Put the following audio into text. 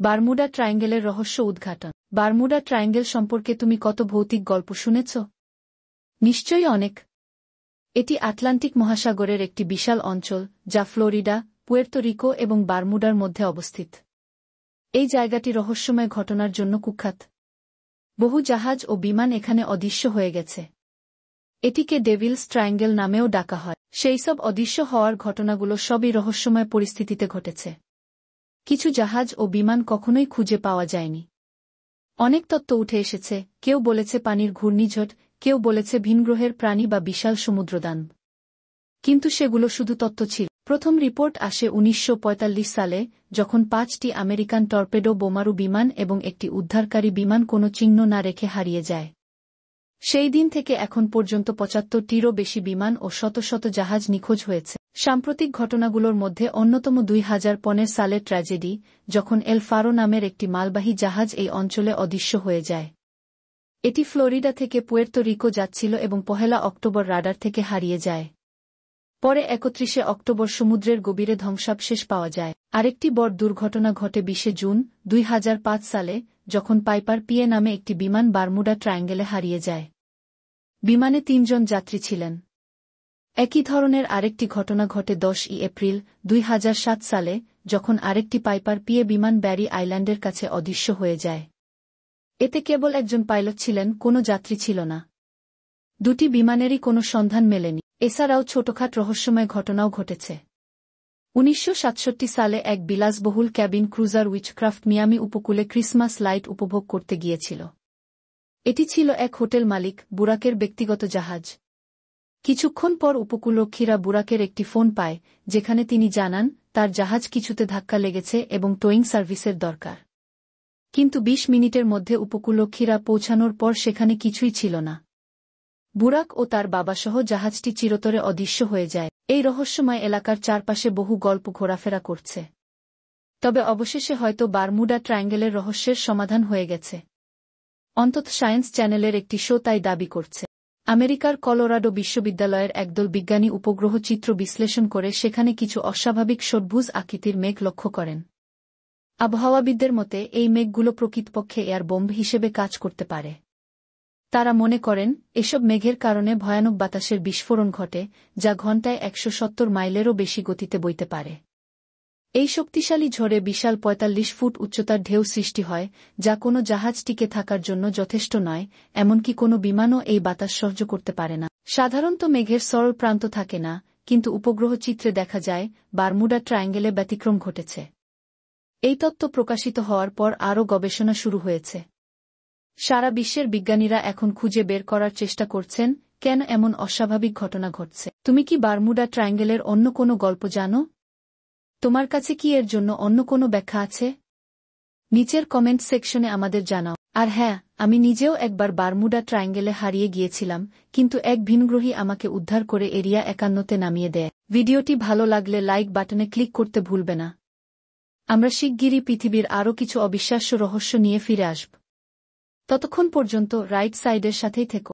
Bermuda ট্রায়াঙ্গেলের রহস্য উদ্ঘাটন। Bermuda triangle সম্পর্কে তুমি কত ভৌতিক গল্প শুনেছ? নিশ্চয়ই অনেক। এটি আটলান্টিক মহাসাগরের একটি বিশাল অঞ্চল, যা ফ্লোরিডা, পুয়ের্তো রিকো এবং বারমুডার মধ্যে অবস্থিত। এই জায়গাটি রহস্যময় ঘটনার জন্য কুখ্যাত। বহু জাহাজ ও বিমান এখানে অদৃশ্য হয়ে গেছে। এটিকে ডেভিলস ট্রায়াঙ্গেল নামেও ডাকা হয়। সেই সব অদৃশ্য হওয়ার ঘটনাগুলো সবই রহস্যময় পরিস্থিতিতে ঘটেছে। কিছু জাহাজ ও বিমান কখনোই খুঁজে পাওয়া যায়নি। অনেক তত্ত্ব উঠে এসেছে, কেউ বলেছে পানির ঘূর্ণিঝড়, কেউ বলেছে ভিনগ্রহের প্রাণী বা বিশাল সমুদ্রদানব। কিন্তু সেগুলো শুধু তত্ত্ব ছিল। প্রথম রিপোর্ট আসে 1945 সালে, যখন 5টি আমেরিকান টর্পেডো বোমারু বিমান এবং একটি উদ্ধারকারী বিমান কোনো চিহ্ন না রেখে হারিয়ে যায়। সেই দিন থেকে এখন পর্যন্ত 75টিরও বেশি বিমান ও শত শত জাহাজ নিখোঁজ হয়েছে। সাম্প্রতিক ঘটনাগুলোর মধ্যে অন্যতম 2015 সালের ট্র্যাজেডি, যখন এল ফারো নামের একটি মালবাহী জাহাজ এই অঞ্চলে অদৃশ্য হয়ে যায়। এটি ফ্লোরিডা থেকে পুয়ের্তো রিকো যাচ্ছিল এবং 1 অক্টোবর রাডার থেকে হারিয়ে যায়। পরে 31 অক্টোবর সমুদ্রের গভীরে ধ্বংসাবশেষ পাওয়া যায়। আরেকটি বড় দুর্ঘটনা ঘটে 20 জুন 2005 সালে, যখন পাইপার পিএ নামে একটি বিমান বারমুডা ট্রায়াঙ্গেলে হারিয়ে যায়। বিমানে 3 জন যাত্রী ছিলেন। একই ধরনের আরেকটি ঘটনা ঘটে 10 এপ্রিল 2007 সালে, যখন আরেকটি পাইপার পিএ বিমান ব্যারি আইল্যান্ডের কাছে অদৃশ্য হয়ে যায়। এতে কেবল একজন পাইলট ছিলেন, কোনো যাত্রী ছিল না। দুটি বিমানেরই কোনো সন্ধান মেলেনি। এছাড়াও ছোটখাট রহস্যময় ঘটনাও ঘটেছে। 1967 সালে এক বিলাসবহুল ক্যাবিন ক্রুজার উইচক্রাফট মিয়ামি উপকূলে ক্রিসমাস লাইট উপভোগ করতে গিয়েছিল। এটি ছিল এক হোটেল মালিক বুরাকের ব্যক্তিগত জাহাজ। কিছুক্ষণ পর উপকূলরক্ষীরা বুরাকের একটি ফোন পায়, যেখানে তিনি জানান তার জাহাজ কিছুতে ধাক্কা লেগেছে এবং টোয়িং সার্ভিসের দরকার। কিন্তু 20 মিনিটের মধ্যে উপকূলরক্ষীরা পৌঁছানোর পর সেখানে কিছুই ছিল না। বুরাক ও তার বাবাসহ জাহাজটি চিরতরে অদৃশ্য হয়ে যায়। এই রহস্যময় এলাকার চারপাশে বহু গল্প ঘোরাফেরা করছে। তবে অবশেষে হয়তো বারমুডা ট্রায়াঙ্গেলের রহস্যের সমাধান হয়ে গেছে। অন্তত সায়েন্স চ্যানেলের একটি শো তাই দাবি করছে। আমেরিকার কলোরাডো বিশ্ববিদ্যালয়ের একদল বিজ্ঞানী উপগ্রহ চিত্র বিশ্লেষণ করে সেখানে কিছু অস্বাভাবিক ষড়ভুজ আকৃতির মেঘ লক্ষ্য করেন। আবহাওয়াবিদদের মতে এই মেঘগুলো প্রকৃতপক্ষে এয়ার বোম্ব হিসেবে কাজ করতে পারে। তারা মনে করেন এসব মেঘের কারণে ভয়ানক বাতাসের বিস্ফোরণ ঘটে, যা ঘণ্টায় 170 মাইলেরও বেশি গতিতে বইতে পারে। এই শক্তিশালী ঝড়ে বিশাল 45 ফুট উচ্চতার ঢেউ সৃষ্টি হয়, যা কোনো জাহাজ টিকে থাকার জন্য যথেষ্ট নয়, এমনকি কোনো বিমানও এই বাতাস সহ্য করতে পারে না। সাধারণত মেঘের সরল প্রান্ত থাকে না, কিন্তু উপগ্রহ চিত্রে দেখা যায় বারমুডা ট্রায়াঙ্গেলে ব্যতিক্রম ঘটেছে। এই তত্ত্ব প্রকাশিত হওয়ার পর আরও গবেষণা শুরু হয়েছে। সারা বিশ্বের বিজ্ঞানীরা এখন খুঁজে বের করার চেষ্টা করছেন কেন এমন অস্বাভাবিক ঘটনা ঘটছে। তুমি কি বারমুডা ট্রায়াঙ্গেলের অন্য কোনো গল্প জানো? তোমার কাছে কি এর জন্য অন্য কোনো ব্যাখ্যা আছে? নিচের কমেন্ট সেকশনে আমাদের জানাও। আর হ্যাঁ, আমি নিজেও একবার বারমুডা ট্রায়াঙ্গেলে হারিয়ে গিয়েছিলাম, কিন্তু এক ভিনগ্রহী আমাকে উদ্ধার করে এরিয়া 51-তে নামিয়ে দেয়। ভিডিওটি ভালো লাগলে লাইক বাটনে ক্লিক করতে ভুলবে না। আমরা শিগগিরই পৃথিবীর আরও কিছু অবিশ্বাস্য রহস্য নিয়ে ফিরে আসব। ততক্ষণ পর্যন্ত রাইট সাইডের সাথেই থেকো।